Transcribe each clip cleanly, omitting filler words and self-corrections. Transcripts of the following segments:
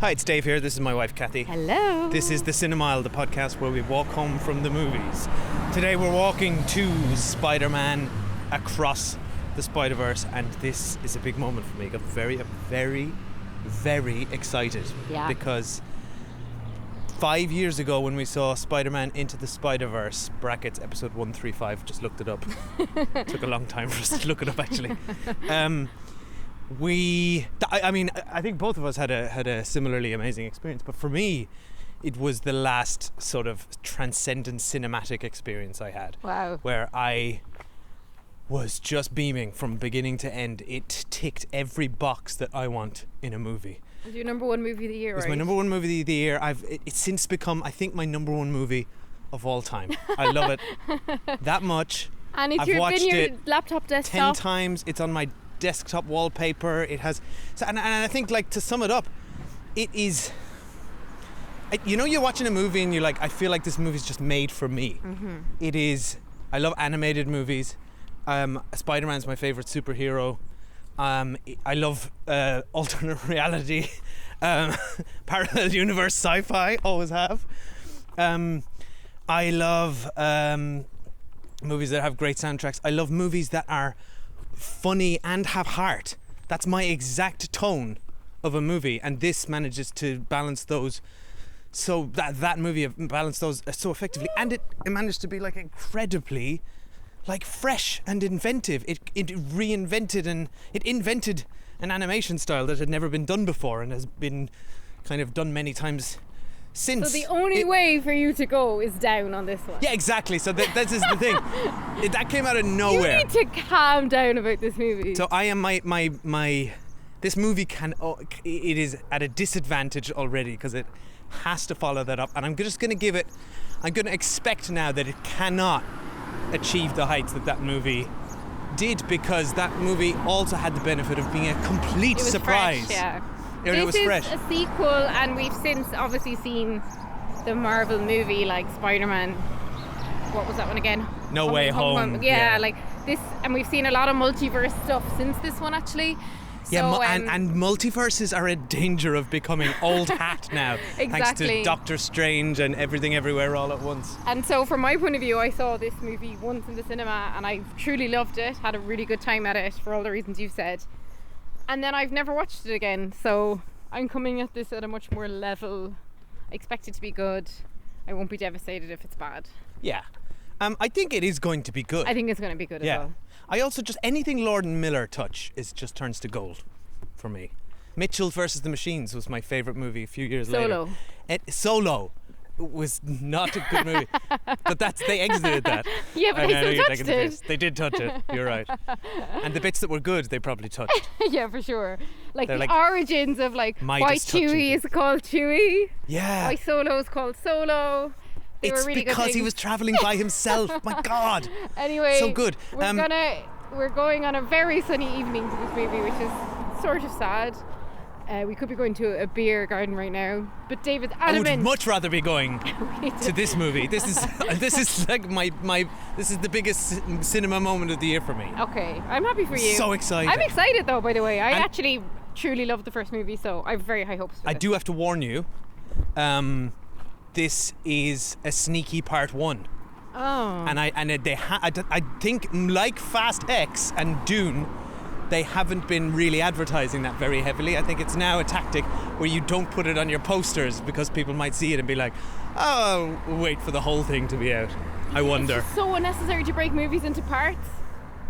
Hi, it's Dave here. This is my wife, Kathy. Hello. This is the Cinemile, the podcast where we walk home from the movies. Today we're walking to Spider-Man Across the Spider-Verse, and this is a big moment for me. I got very, very excited. Yeah. Because 5 years ago when we saw Spider-Man Into the Spider-Verse, brackets episode 135, just looked it up. Took a long time for us to look it up, actually. I think both of us had a similarly amazing experience, but for me, it was the last sort of transcendent cinematic experience I had. Wow. Where I was just beaming from beginning to end. It ticked every box that I want in a movie. It's your number one movie of the year, right? It's my number one movie of the year. It's since become, I think, my number one movie of all time. I love it that much. And it's I've watched been your it laptop desktop. 10 times. It's on my desktop wallpaper. It has, and I think, like, to sum it up, it is. You're watching a movie and you're like, I feel like this movie's just made for me. Mm-hmm. It is. I love animated movies. Spider-Man's my favorite superhero. I love alternate reality, parallel universe sci-fi. Always have. I love movies that have great soundtracks. I love movies that are funny and have heart. That's my exact tone of a movie, and this manages to balance those. So that movie balanced those so effectively, and it managed to be like incredibly, like, fresh and inventive. It reinvented and it invented an animation style that had never been done before and has been kind of done many times since. So the only way for you to go is down on this one. Yeah, exactly. So this is the thing. That came out of nowhere. You need to calm down about this movie. So I am my this movie it is at a disadvantage already because it has to follow that up, and I'm going to expect now that it cannot achieve the heights that movie did, because that movie also had the benefit of being a complete surprise. Fresh, yeah. It was fresh. This is a sequel, and we've since obviously seen the Marvel movie, like Spider-Man. What was that one again? No Way Home. Yeah, like this, and we've seen a lot of multiverse stuff since this one, actually. Yeah, so, and multiverses are in danger of becoming old hat now. Exactly. Thanks to Doctor Strange and Everything Everywhere All at Once. And so from my point of view, I saw this movie once in the cinema and I truly loved it, had a really good time at it for all the reasons you've said. And then I've never watched it again, so I'm coming at this at a much more level. I expect it to be good. I won't be devastated if it's bad. Yeah. I think it is going to be good. I think it's going to be good as well. I also just, anything Lord and Miller touch just turns to gold for me. Mitchell versus the Machines was my favourite movie a few years later. Solo was not a good movie, but they exited that. Yeah, but they still touched it. They did touch it, you're right. And the bits that were good, they probably touched. Yeah, for sure. Like They're the like origins of like why Chewie is called Chewie. Yeah. Why Solo is called Solo. It's really because he was travelling by himself. My God. Anyway, so good. We're going on a very sunny evening to this movie, which is sort of sad. We could be going to a beer garden right now, but David's adamant. I would much rather be going to this movie. This is like this is the biggest cinema moment of the year for me. Okay, I'm happy for you. So excited. I'm excited though, by the way. I actually truly loved the first movie, so I have very high hopes for I this. do have to warn you. This is a sneaky part one. Oh. And I think, like Fast X and Dune, they haven't been really advertising that very heavily. I think it's now a tactic where you don't put it on your posters because people might see it and be like, oh, wait for the whole thing to be out. I wonder. It's just so unnecessary to break movies into parts.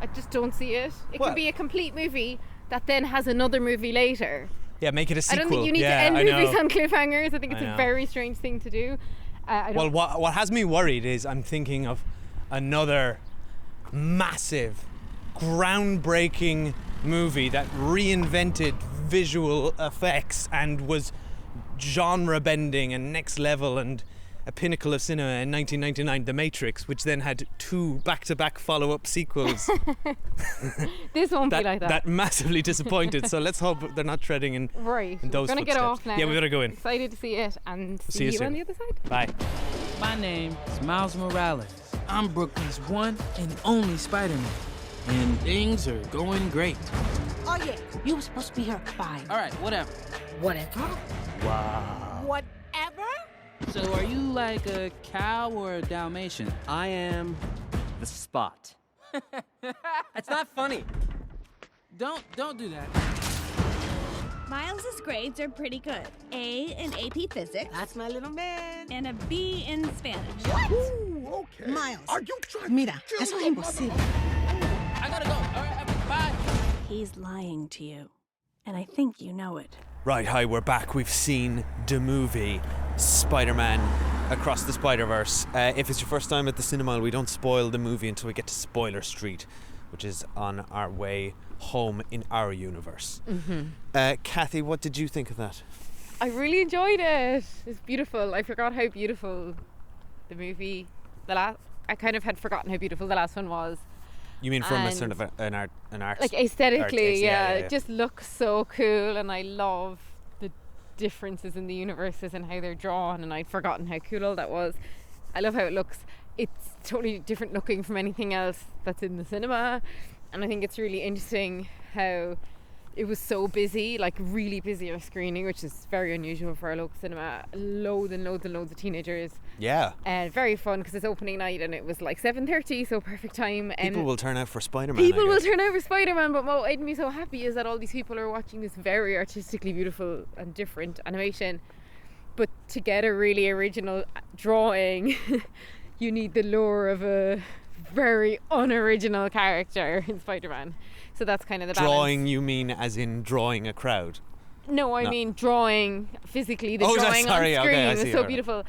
I just don't see it. It could be a complete movie that then has another movie later. Yeah, make it a sequel. I don't think you need to end movies on cliffhangers. I think it's a very strange thing to do. Well, what has me worried is I'm thinking of another massive, groundbreaking movie that reinvented visual effects and was genre bending and next level and a pinnacle of cinema in 1999, The Matrix, which then had 2 back-to-back follow-up sequels. This won't be like that. That massively disappointed, so let's hope they're not treading in those We're going to footsteps. get off now. Yeah, we better go in. Excited to see it and see you soon on the other side. Bye. My name is Miles Morales. I'm Brooklyn's one and only Spider-Man. And things are going great. Oh, yeah. You were supposed to be here at 5. All right, whatever. Whatever. Wow. Whatever? So are you like a cow or a Dalmatian? I am the Spot. It's not funny. Don't do that. Miles's grades are pretty good. A in AP Physics That's my little man. and a B in Spanish. Okay. Miles. Are you trying Mira, to kill eso es your imposible. I gotta go. All right, bye. He's lying to you. And I think you know it. Right, hi, we're back. We've seen the movie Spider-Man Across the Spider-Verse. If it's your first time at the cinema, we don't spoil the movie until we get to Spoiler Street, which is on our way home in our universe. Kathy, what did you think of that? I really enjoyed it. It's beautiful. I forgot how beautiful the movie, I kind of had forgotten how beautiful the last one was. You mean from a And- sort of an art? Like aesthetically, taste, yeah, yeah. it just looks so cool, and I love the differences in the universes and how they're drawn, and I'd forgotten how cool all that was. I love how it looks. It's totally different looking from anything else that's in the cinema, and I think it's really interesting how it was so busy, like really busy our screening, which is very unusual for our local cinema. Loads and loads and loads of teenagers, Yeah. and very fun because it's opening night and it was like 7:30, so perfect time. People will turn out for Spider-Man. People I will guess. turn out for Spider-Man, but what made me so happy is that all these people are watching this very artistically beautiful and different animation. But to get a really original drawing, you need the lure of a very unoriginal character in Spider-Man. So that's kind of the balance. Drawing, you mean as in drawing a crowd? No, I No. mean drawing physically. The Oh, drawing sorry, on okay, screen I is see, so alright. beautiful.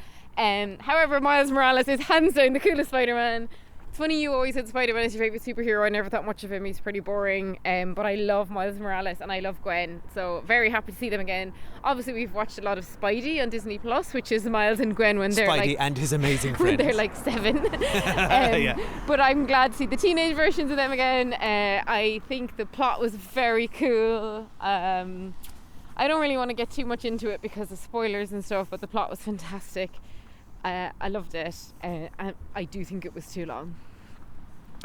However, Miles Morales is hands down the coolest Spider-Man. It's funny you always said Spider-Man is your favourite superhero. I never thought much of him. He's pretty boring. But I love Miles Morales and I love Gwen. So very happy to see them again. Obviously, we've watched a lot of Spidey on Disney Plus, which is Miles and Gwen when they're Spidey like and his amazing when friends. they're like 7. Yeah. But I'm glad to see the teenage versions of them again. I think the plot was very cool. I don't really want to get too much into it because of spoilers and stuff, but the plot was fantastic. I loved it. And I do think it was too long.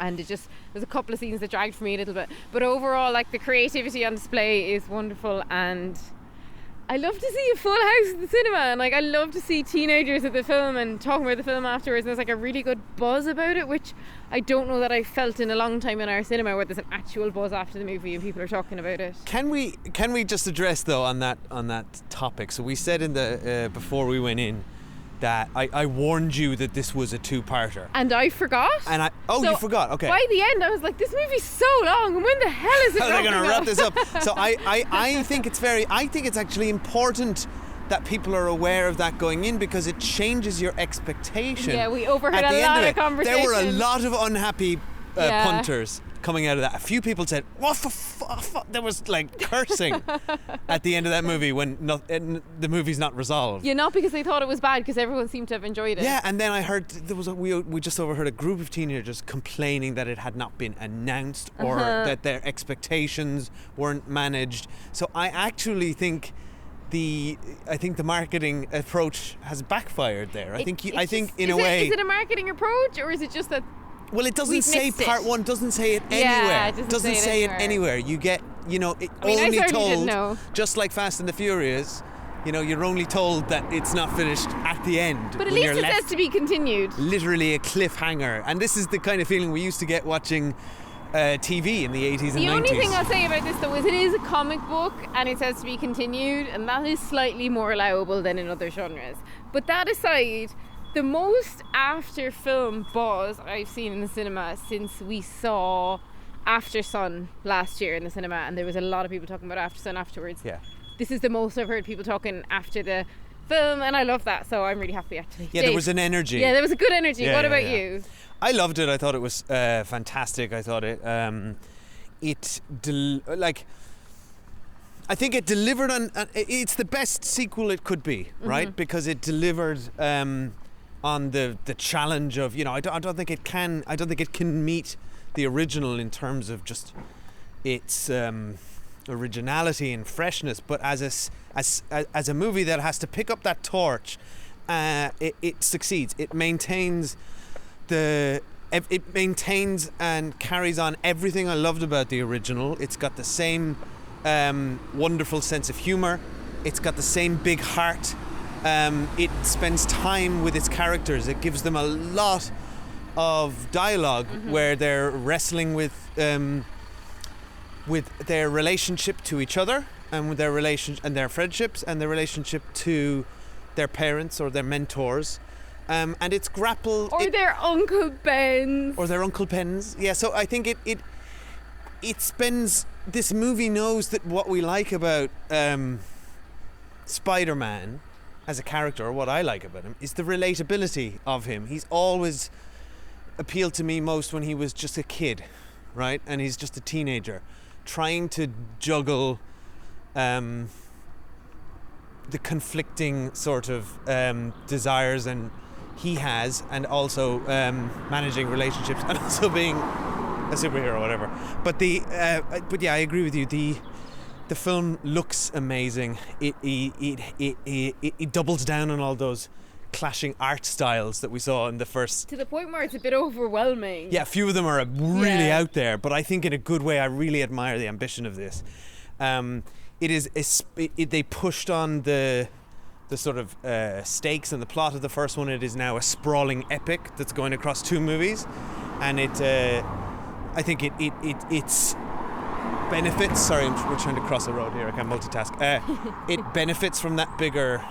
And there's a couple of scenes that dragged for me a little bit. But overall, like, the creativity on display is wonderful, and I love to see a full house at the cinema, and like I love to see teenagers at the film and talking about the film afterwards, and there's like a really good buzz about it, which I don't know that I felt in a long time in our cinema, where there's an actual buzz after the movie and people are talking about it. Can we just address though on that topic? So we said in the before we went in that I warned you that this was a two-parter. And I forgot. And So you forgot, okay. By the end I was like, this movie's so long, and when the hell is it How are they going to wrapping wrap up? this up? So I think it's actually important that people are aware of that going in, because it changes your expectation. Yeah, we overheard at the a end lot of of it. There conversation. were a lot of unhappy Yeah. punters coming out of that. A few people said, "What the fuck?" There was like cursing at the end of that movie when the movie's not resolved. Yeah, not because they thought it was bad, because everyone seemed to have enjoyed it. Yeah, and then I heard we just overheard a group of teenagers complaining that it had not been announced, or that their expectations weren't managed. So I actually think the marketing approach has backfired there. I think in a way. Is it a marketing approach, or is it just that? Well, it doesn't We've say missed it. part one. Doesn't say it Yeah, anywhere. it doesn't say it say it anywhere. anywhere. You get, I mean, I only certainly told. didn't know. Just like Fast and the Furious, you're only told that it's not finished at the end. But at when least you're it left says to be continued. literally a cliffhanger. And this is the kind of feeling we used to get watching TV in the 80s and 90s. The only thing I'll say about this, though, is it is a comic book and it says to be continued, and that is slightly more allowable than in other genres. But that aside, the most after film buzz I've seen in the cinema since we saw After Sun last year in the cinema, and there was a lot of people talking about After Sun afterwards. Yeah. This is the most I've heard people talking after the film, and I love that, so I'm really happy actually. Yeah, Dave. there was an energy. Yeah, there was a good energy. Yeah, What yeah, about yeah. you? I loved it. I thought it was fantastic. I thought it I think it delivered on. It's the best sequel it could be, right? Because it delivered on the challenge of, I don't think it can. I don't think it can meet the original in terms of just its originality and freshness. But as a movie that has to pick up that torch, it succeeds. It maintains the it maintains and carries on everything I loved about the original. It's got the same wonderful sense of humor. It's got the same big heart. It spends time with its characters. It gives them a lot of dialogue where they're wrestling with their relationship to each other and with their their friendships and their relationship to their parents or their mentors. And it's grappled... Or their Uncle Ben's. Or their Uncle Ben's. Yeah, so I think it spends... This movie knows that what we like about Spider-Man as a character, or what I like about him, is the relatability of him. He's always appealed to me most when he was just a kid, right? And he's just a teenager trying to juggle the conflicting sort of desires and he has, and also managing relationships and also being a superhero or whatever. But yeah, I agree with you. The film looks amazing. It doubles down on all those clashing art styles that we saw in the first. To the point where it's a bit overwhelming. Yeah, a few of them are really out there, but I think in a good way. I really admire the ambition of this. They pushed on the sort of stakes and the plot of the first one. It is now a sprawling epic that's going across 2 movies, and I think it's benefits. Sorry, we're trying to cross a road here. I can't multitask. It benefits from that bigger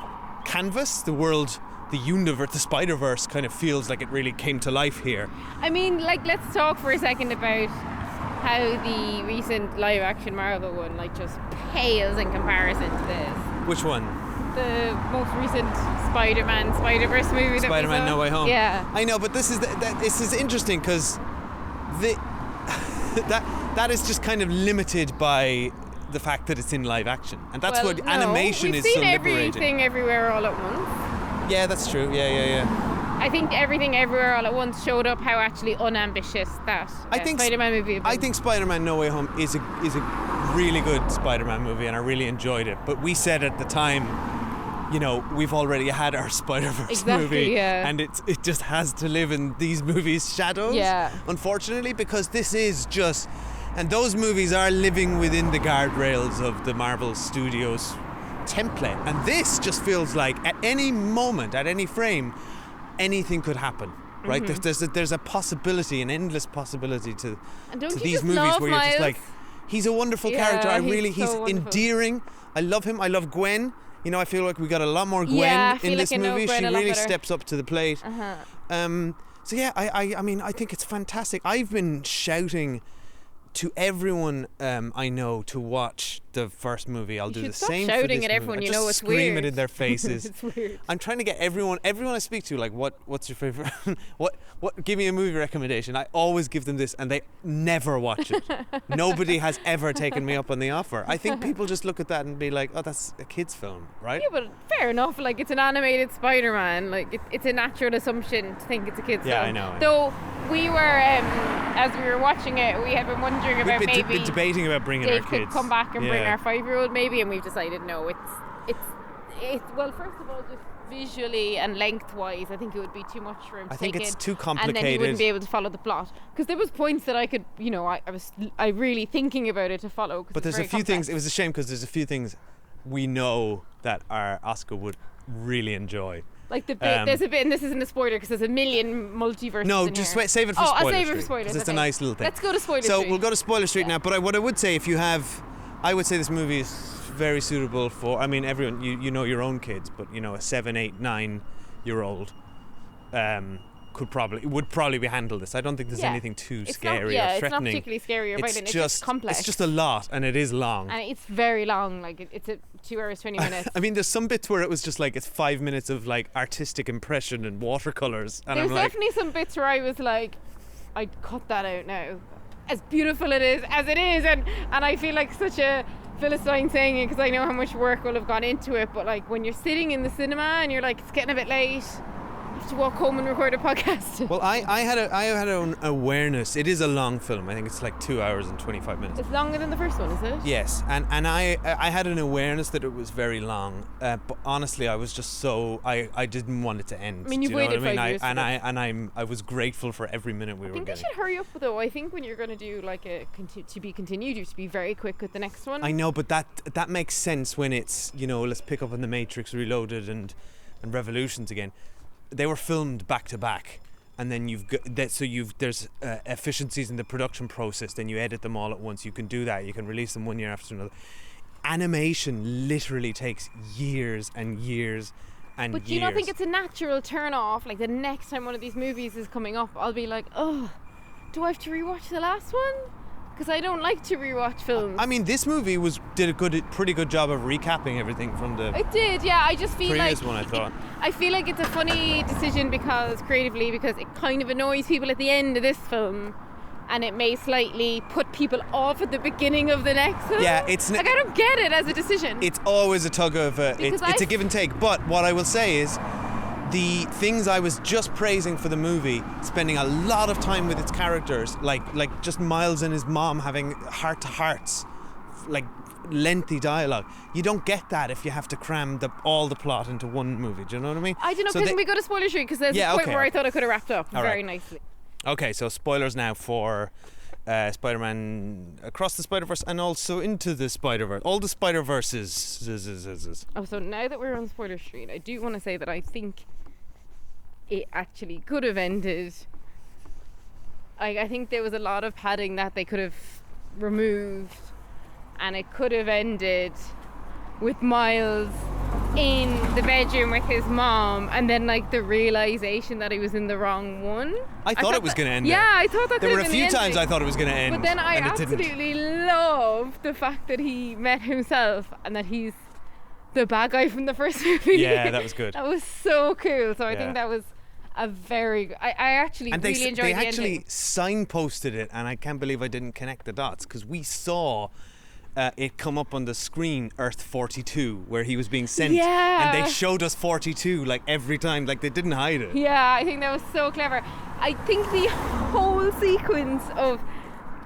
canvas. The world, the universe, the Spider-Verse kind of feels like it really came to life here. I mean, like, let's talk for a second about how the recent live-action Marvel one, like, just pales in comparison to this. Which one? The most recent Spider-Verse movie. Spider-Man No Way Home. Yeah. I know, but this is interesting because that is just kind of limited by the fact that it's in live action, and that's what animation is so liberating. We've seen Everything Everywhere All at Once. Yeah, that's true. Yeah. I think Everything Everywhere All at Once showed up how actually unambitious that Spider-Man movie had been. I think Spider-Man No Way Home is a really good Spider-Man movie, and I really enjoyed it. But we said at the time, you know, we've already had our Spider-Verse movie, and it just has to live in these movies' shadows, unfortunately, because this is just... And those movies are living within the guardrails of the Marvel Studios template. And this just feels like at any moment, at any frame, anything could happen, right? There's a possibility, an endless possibility to these movies where you're just like, he's a wonderful character. He's endearing. I love him. I love Gwen. You know, I feel like we got a lot more Gwen in this movie. She really steps up to the plate. So yeah, I mean, I think it's fantastic. I've been shouting to everyone I know to watch the first movie. I'll do the same for this movie. Shouting at everyone, you know, it's weird. Scream it in their faces. It's weird. I'm trying to get everyone I speak to, like, what's your favorite? what? Give me a movie recommendation. I always give them this, and they never watch it. Nobody has ever taken me up on the offer. I think people just look at that and be like, oh, that's a kid's film, right? Yeah, but fair enough. Like, it's an animated Spider-Man. Like, it's a natural assumption to think it's a kid's film. Yeah, I know. Though we were, as we were watching it, we had been wondering about We've been debating about bringing Dave our kids. could come back and bring our 5-year-old maybe, and we've decided no. It's well, first of all, just visually and lengthwise, I think it would be too much for him to I think take it's in, too complicated, and then he wouldn't be able to follow the plot. Because there was points that I could, you know, I was really thinking about it to follow. But there's a few things. It was a shame because there's a few things we know that our Oscar would really enjoy. Like the bit, there's a bit, and this isn't a spoiler because there's a million multiverses. No, in just here. save it for spoiler I'll save it for Street, spoilers. 'cause it's a nice little thing. Let's go to spoiler So Street. we'll go to spoiler Street now. But what I would say, I would say this movie is very suitable for. I mean, everyone, you know your own kids, but you know, a 7, 8, 9-year-old would probably be handle this. I don't think there's anything too scary or threatening. It's not particularly scary or violent. It's just complex. It's just a lot, and it is long. And it's very long. Like it's 2 hours 20 minutes. I mean, there's some bits where it was just like it's 5 minutes of like artistic impression and watercolors, and there's I'm like, definitely some bits where I was like, I'd cut that out now. As beautiful it is as it is, and I feel like such a Philistine saying it because I know how much work will have gone into it. But like when you're sitting in the cinema and you're like, it's getting a bit late. have to walk home and record a podcast. Well, I had an awareness. It is a long film. I think it's like 2 hours and 25 minutes. It's longer than the first one, is it? Yes, and I had an awareness that it was very long, but honestly, I was just so I didn't want it to end. I mean, you've do you know waited what I mean? 5 years for I was grateful for every minute we I were think they getting. should hurry up though. I think when you're going to do like a to be continued, you have to be very quick with the next one. I know, but that makes sense when it's, you know, let's pick up on the Matrix Reloaded and Revolutions again. They were filmed back to back, and then you've got that. So there's efficiencies in the production process. Then you edit them all at once. You can do that. You can release them one year after another. Animation literally takes years and years and But years. do you not think it's a natural turn off? Like the next time one of these movies is coming up, I'll be like, oh, do I have to rewatch the last one? Because I don't like to rewatch films. I mean, this movie did a pretty good job of recapping everything from the It did, yeah. I just feel previous like one, I thought. I feel like it's a funny decision because it kind of annoys people at the end of this film, and it may slightly put people off at the beginning of the next film. Yeah, it's like I don't get it as a decision. It's always a tug of Because it's a give and take. But what I will say is, the things I was just praising for the movie, spending a lot of time with its characters, like just Miles and his mom having heart-to-hearts, like lengthy dialogue. You don't get that if you have to cram all the plot into one movie. Do you know what I mean? I don't know. So Can we go to spoiler street? Because there's a point where I thought I could have wrapped up All very right. nicely. Okay, so spoilers now for Spider-Man Across the Spider-Verse and also Into the Spider-Verse. All the Spider-Verses. Oh, so now that we're on spoiler street, I do want to say that I think it actually could have ended. I think there was a lot of padding that they could have removed, and it could have ended with Miles in the bedroom with his mom, and then like the realization that he was in the wrong one. I thought it was going to end Yeah, there. I thought that There could were a have few been the times I ending. thought it was going to end, But then I and it didn't. absolutely love the fact that he met himself and that he's the bad guy from the first movie. Yeah, that was good. That was so cool. So I Yeah. think that was a very good. I actually And really enjoyed they the actually ending. signposted it, and I can't believe I didn't connect the dots because we saw it come up on the screen, Earth 42, where he was being sent, Yeah. and they showed us 42 like every time, like they didn't hide it. Yeah, I think that was so clever. I think the whole sequence of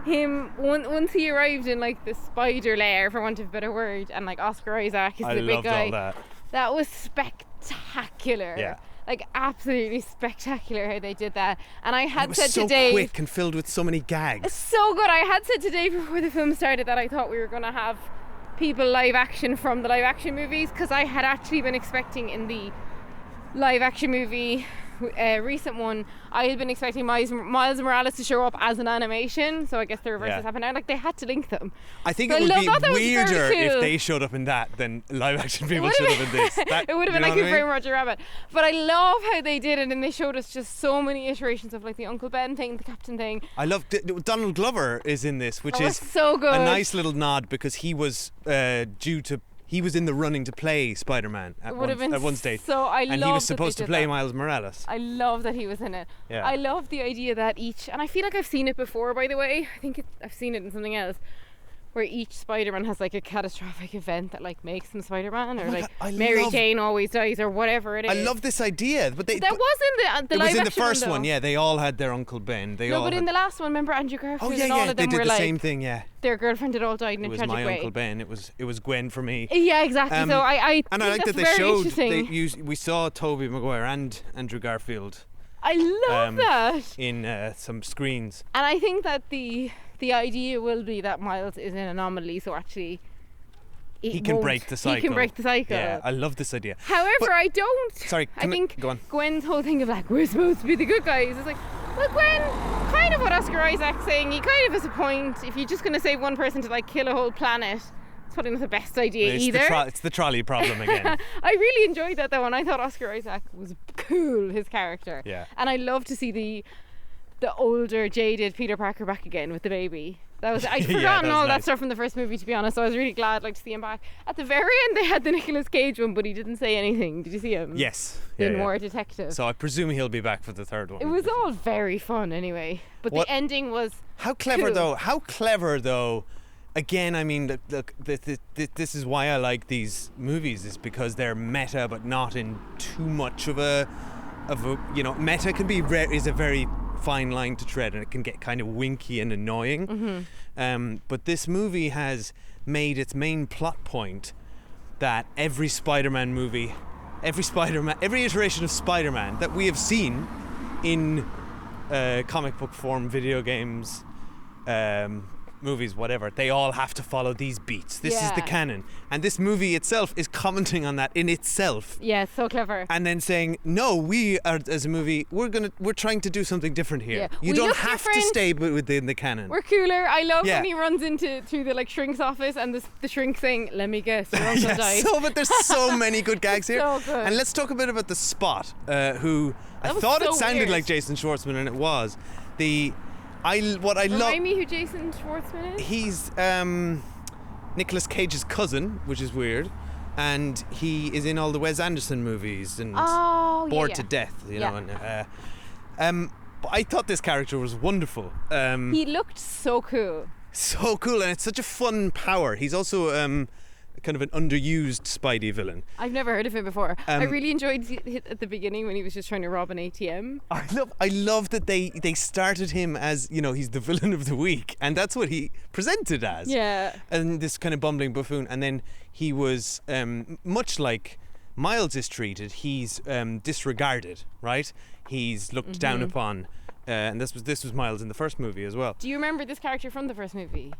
him once he arrived in like the spider lair, for want of a better word, and like Oscar Isaac is I the big loved guy. all that. That was spectacular. Yeah. Like absolutely spectacular how they did that. And I had It was said so to Dave, quick and filled with so many it's gags. so good. I had said to Dave before the film started that I thought we were going to have people live action from the live action movies, because I had actually been expecting in the live action movie recent one, I had been expecting Miles Morales to show up as an animation, so I guess the reverse has happened now. Like, they had to link them. I think But it would I be thought that was very weirder if cool. they showed up in that than live action people It should would've have in this. That, it would have you been know like what Who I Framed mean? Roger Rabbit. But I love how they did it, and they showed us just so many iterations of like the Uncle Ben thing, the Captain thing. I love Donald Glover is in this, which That is was so good. a nice little nod because he was he was in the running to play Spider-Man at It would have been one stage. so. I and he love was that they supposed to did play that. Miles Morales. I love that he was in it. Yeah. I love the idea that each, and I feel like I've seen it before, by the way. I think I've seen it in something else, where each Spider-Man has like a catastrophic event that like makes him Spider-Man, or my like God, I Mary love- Jane always dies, or whatever it is. I love this idea, but that was in the it live was in the action first though. one. Yeah, they all had their Uncle Ben. They No, all but had, in the last one, remember Andrew Garfield oh yeah, and all yeah, of they them did were the like same thing. Yeah, their girlfriend had all died in it a was tragic my way. Uncle Ben. It was Gwen for me. Yeah, exactly. So I And think I like that that's they very showed interesting. we saw Tobey Maguire and Andrew Garfield I love that. in some screens. And I think that the idea will be that Miles is an anomaly, so actually He can break the cycle. He can break the cycle. Yeah, I love this idea. However, But- I don't. Sorry, I think go on. Gwen's whole thing of like, we're supposed to be the good guys. It's like, well, Gwen, kind of what Oscar Isaac's saying. He kind of has a point. If you're just going to save one person to like kill a whole planet, it's probably not the best idea either. It's the trolley problem again. I really enjoyed that though, and I thought Oscar Isaac was cool, his character. Yeah. And I love to see the older, jaded Peter Parker back again with the baby. I'd Yeah, forgotten that was all that nice. stuff from the first movie, to be honest, so I was really glad to see him back. At the very end, they had the Nicolas Cage one, but he didn't say anything. Did you see him? Yes. In yeah. War Detective. So I presume he'll be back for the third one. It was all very fun anyway. But What- the ending was How clever cool. though. How clever though. Again, I mean, look, this is why I like these movies, is because they're meta, but not in too much of a meta can be is a very fine line to tread, and it can get kind of winky and annoying. But this movie has made its main plot point that every Spider-Man movie, every iteration of Spider-Man that we have seen in comic book form, video games, movies, whatever, they all have to follow these beats. This is the canon, and this movie itself is commenting on that in itself. Yeah, it's so clever. And then saying, no, we are, as a movie, we're trying to do something different here. Yeah. You We don't look have to different. stay within the canon. We're cooler. I love Yeah. when he runs through the like shrink's office and the shrink saying, "Let me guess, your uncle died." But there's so many good gags here. So good. And let's talk a bit about the Spot, who I That was thought so it sounded weird. like Jason Schwartzman, and it was. What I love. Remind me who Jason Schwartzman is? He's Nicolas Cage's cousin, which is weird, and he is in all the Wes Anderson movies and Oh, Bored yeah. to Death, you Yeah. know. And but I thought this character was wonderful. He looked so cool. So cool, and it's such a fun power. He's also kind of an underused Spidey villain. I've never heard of him before. I Um, really enjoyed it at the beginning when he was just trying to rob an ATM. I love that they started him as, he's the villain of the week, and that's what he presented as. Yeah. And this kind of bumbling buffoon, and then he was much like Miles is treated. He's disregarded, right? He's looked down upon, and this was Miles in the first movie as well. Do you remember this character from the first movie?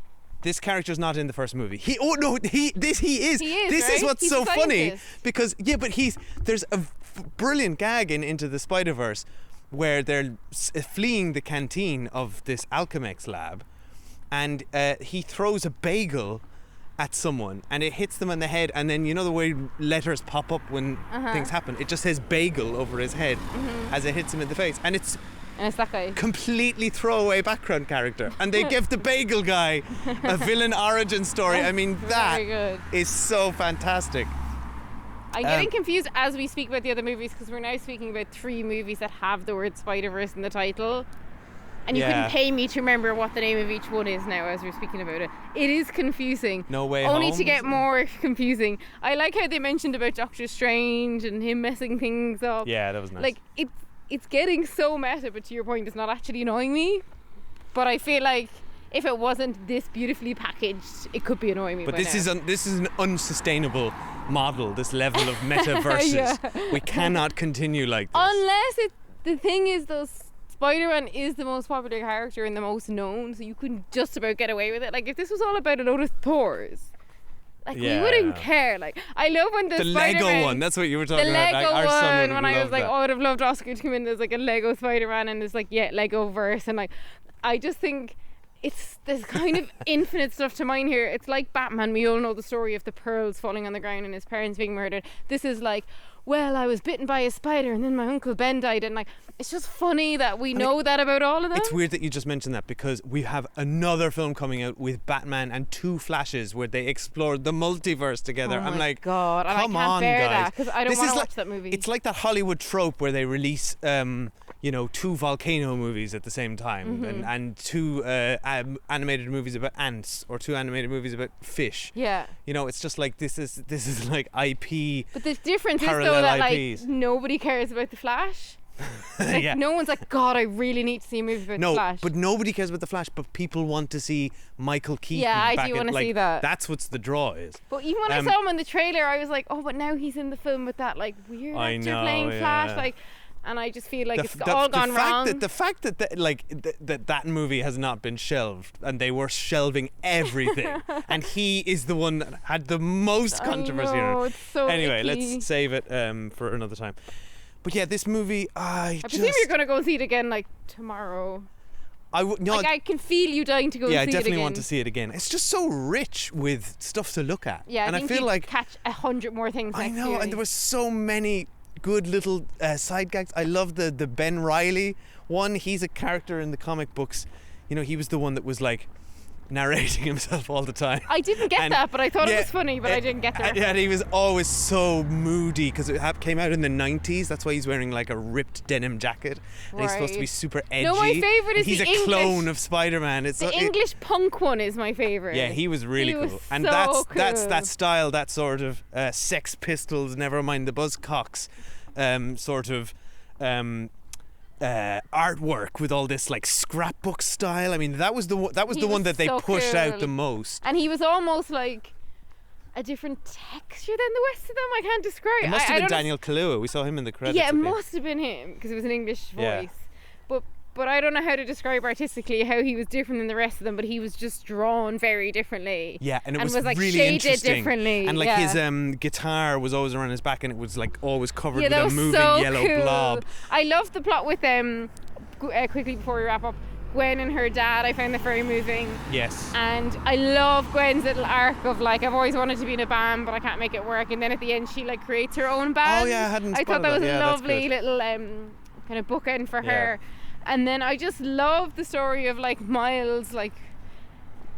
This character's not in the first movie. He is. He is, This is right? what's He's so a funny scientist. because but there's a brilliant gag in Into the Spider-Verse where they're fleeing the canteen of this Alchemex lab, and he throws a bagel at someone and it hits them on the head, and then you know the way letters pop up when things happen, it just says bagel over his head as it hits him in the face, and it's And it's that guy. completely throwaway background character, and they give the bagel guy a villain origin story. I mean, that Very good. is so fantastic. I'm getting confused as we speak about the other movies because we're now speaking about 3 movies that have the word Spider-Verse in the title. And you Yeah. couldn't pay me to remember what the name of each one is now as we're speaking about it. It is confusing. No Way Only Home, to get isn't it? more confusing. I like how they mentioned about Doctor Strange and him messing things up. Yeah, that was nice. Like, it's getting so meta, but to your point, it's not actually annoying me. But I feel like if it wasn't this beautifully packaged, it could be annoying me. But by this now. is an unsustainable model. This level of metaverses. Yeah. We cannot continue like this. Unless the thing is, though, Spider-Man is the most popular character and the most known, so you couldn't just about get away with it. Like, if this was all about a load of Thors, like, we Yeah. wouldn't care. Like, I love when the Lego Spider-Man, one. That's what you were the talking about. Lego Like, our son one, would when I was love like, that. oh, I would have loved Oscar to come in as like a Lego Spider-Man, and it's like, yeah, Lego verse, and like, I just think there's kind of infinite stuff to mine here. It's like Batman. We all know the story of the pearls falling on the ground and his parents being murdered. This is like, well, I was bitten by a spider and then my Uncle Ben died, and like, it's just funny that we know that about all of them. It's weird that you just mentioned that because we have another film coming out with Batman and 2 Flashes where they explore the multiverse together. Oh I'm my like, God, and I come can't on, bear guys. that 'cause I don't This wanna is watch that movie. It's like that Hollywood trope where they release, 2 volcano movies at the same time, Mm-hmm. and 2 animated movies about ants or 2 animated movies about fish. Yeah. It's just like this is like IP. But the difference is Parallel though that IPs. like nobody cares about the Flash. Like, Yeah. no one's like, God, I really need to see a movie about the No, Flash. but nobody cares about the Flash. But people want to see Michael Keaton. Yeah, I back do in, wanna like, see that. That's what's the draw is. But even when I saw him in the trailer, I was like, oh, but now he's in the film with that like weird I actor know, playing yeah. Flash, like, and I just feel like it's all gone wrong. The fact that that movie has not been shelved, and they were shelving everything, and he is the one that had the most controversy. I know, on it. it's so Anyway, icky. let's save it for another time. But yeah, this movie, I presume you're gonna go see it again like tomorrow. I can feel you dying to go yeah, see I it definitely again. want to see it again. It's just so rich with stuff to look at. Yeah, and I I think feel you'd like catch 100 more things. I next know, year. and there were so many good little side gags. I love the Ben Reilly one. He's a character in the comic books. He was the one that was like narrating himself all the time. I didn't get And- that, but I thought yeah, it was funny, but I didn't get that. And he was always so moody because it came out in the 90s. That's why he's wearing like a ripped denim jacket. And he's supposed to be Right. super edgy. No, my favourite and is he's the a clone English- of Spider-Man. The English punk one is my favourite. Yeah, he was really He cool. was And so that's cool. that style, that sort of Sex Pistols, never mind the Buzzcocks, sort of artwork with all this like scrapbook style. I mean, that was the one that they so pushed out cool. the most. And he was almost like a different texture than the rest of them. I can't describe. It must have I been don't Daniel Kaluuya. We saw him in the credits. Yeah, it I think. must have been him because it was an English Yeah. voice. But I don't know how to describe artistically how he was different than the rest of them. But he was just drawn very differently. Yeah, and it was like really shaded interesting. differently. And like yeah. his guitar was always around his back, and it was like always covered Yeah, with that a was moving so yellow cool. blob. I love the plot with quickly before we wrap up, Gwen and her dad. I found that very moving. Yes. And I love Gwen's little arc of like, I've always wanted to be in a band, but I can't make it work. And then at the end, she like creates her own band. Oh yeah, I hadn't. I thought spotted that was Yeah, a that's lovely good. little kind of bookend for Yeah. her. And then I just love the story of like Miles, like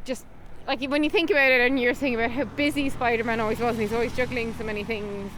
just like when you think about it and you're thinking about how busy Spider-Man always was, and he's always juggling so many things.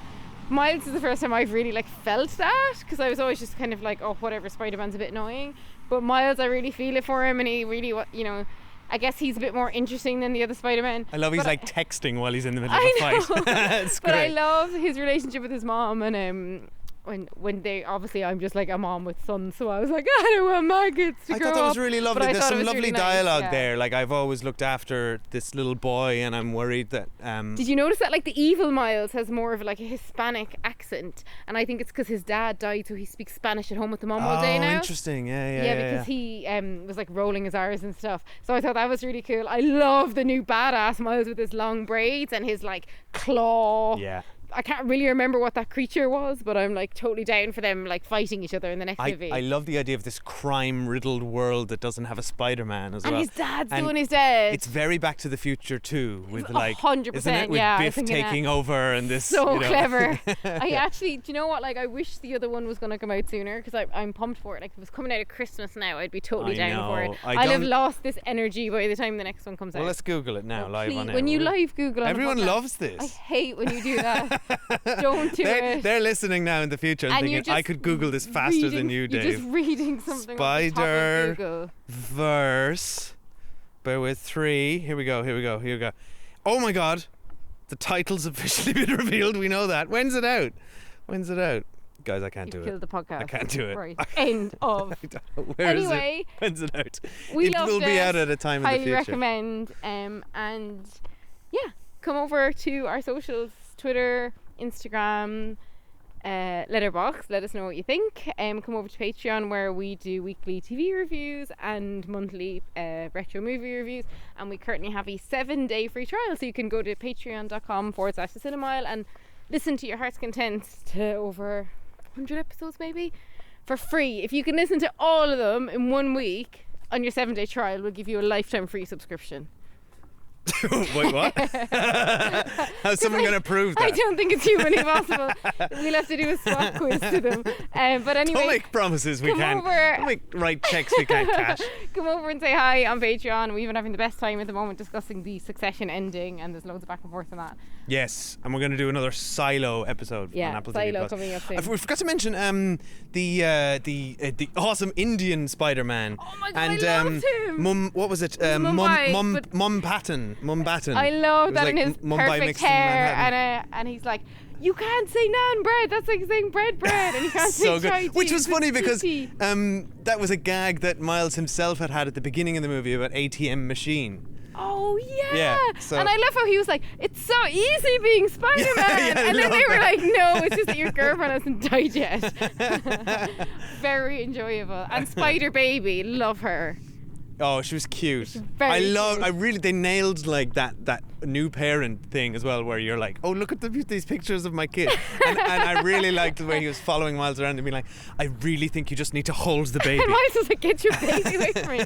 Miles is the first time I've really like felt that, because I was always just kind of like, oh, whatever, Spider-Man's a bit annoying. But Miles, I really feel it for him, and he really, I guess he's a bit more interesting than the other Spider-Men. I love he's But like texting while he's in the middle of I a fight. It's But I great. love his relationship with his mom, and when they obviously, I'm just like a mom with sons, so I was like, I don't want my kids to I grow thought that was up. really But lovely. I There's thought it some was lovely really nice, dialogue yeah. there. Like, I've always looked after this little boy, and I'm worried that. Did you notice that like the evil Miles has more of like a Hispanic accent, and I think it's because his dad died, so he speaks Spanish at home with the mom all day now. Interesting. Yeah. Because he was like rolling his R's and stuff. So I thought that was really cool. I love the new badass Miles with his long braids and his like claw. Yeah. I can't really remember what that creature was, but I'm like totally down for them like fighting each other in the next movie. I love the idea of this crime-riddled world that doesn't have a Spider-Man as and well. his dad's And doing his dead. It's very Back to the Future too, with like 100%, isn't it? With yeah, I was Biff thinking that. taking over and this. so you know. clever. I actually, do you know what? Like, I wish the other one was going to come out sooner, because I'm pumped for it. Like, if it was coming out at Christmas now, I'd be totally I down for know. it. I I'd have don't- lost this energy by the time the next one comes Well, out. let's Google it now, Oh, live please, on air. when you will we? live Google on a Everyone podcast, loves I this. hate when you do that. Don't do it. They're listening now in the future and And you're thinking, I just could Google this faster than you, You're Dave. just reading something off the top of Spider Google. Verse. Bear with 3. Here we go. Oh my god. The title's officially been revealed. We know that. When's it out? Guys, I can't You've do killed it. the podcast. I can't do it. Right. End of. Where is Anyway, it? When's it out? We it loved will be it. out at a time in the Highly future. recommend. And yeah, come over to our socials: Twitter, Instagram, Letterboxd. Let us know what you think. Come over to Patreon, where we do weekly TV reviews and monthly retro movie reviews. And we currently have a 7-day free trial, so you can go to patreon.com/thecinemile and listen to your heart's content to over 100 episodes maybe for free. If you can listen to all of them in 1 week on your 7-day trial, we'll give you a lifetime free subscription. Wait, what? How's someone going to prove that? I don't think it's humanly possible. We'll have to do a swap quiz to them. But anyway, Don't make promises we come can't. over. Don't write checks we can't cash. come over and say hi on Patreon. We've been having the best time at the moment discussing the Succession ending, and there's loads of back and forth on that. Yes, and we're going to do another Silo episode Yeah, on Apple Silo TV Plus. coming up soon. We forgot to mention the awesome Indian Spider-Man. Oh my God, and I loved him. Mum, what was it? Mumbai, but- Mumbattan. I love It was that like in his Mumbai perfect mixed in hair, Manhattan. and he's like, you can't say naan bread. That's like saying bread, and you can't So say chai good. Which tea, was it's funny because tea. that was a gag that Miles himself had at the beginning of the movie about ATM machine. Oh yeah. Yeah, so- And I love how he was like, it's so easy being Spider-Man. Yeah, I and then love they were that. like, no, it's just that your girlfriend hasn't died yet. Very enjoyable. And Spider Baby, love her. Oh, she was cute. very cute. They nailed like that new parent thing as well, where you're like, oh, look at these pictures of my kid. and I really liked the way he was following Miles around and being like, I really think you just need to hold the baby. And Miles was like, get your baby away from me.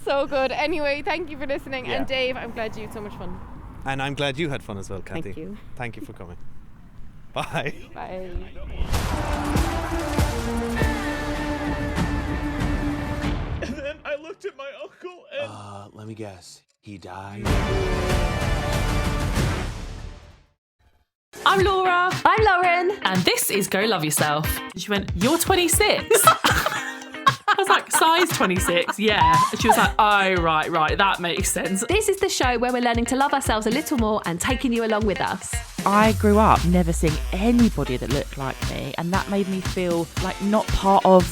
So good. Anyway, thank you for listening. Yeah. And Dave, I'm glad you had so much fun. And I'm glad you had fun as well, Kathy. Thank you. Thank you for coming. Bye. Bye. And then I looked at my uncle and... Let me guess. He died? I'm Laura. I'm Lauren. And this is Go Love Yourself. She went, you're 26? was like, size 26, yeah. And she was like, oh, right, that makes sense. This is the show where we're learning to love ourselves a little more and taking you along with us. I grew up never seeing anybody that looked like me, and that made me feel like not part of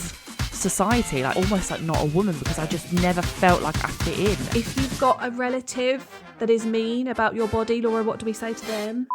society, like almost like not a woman, because I just never felt like I fit in. If you've got a relative that is mean about your body, Laura, what do we say to them?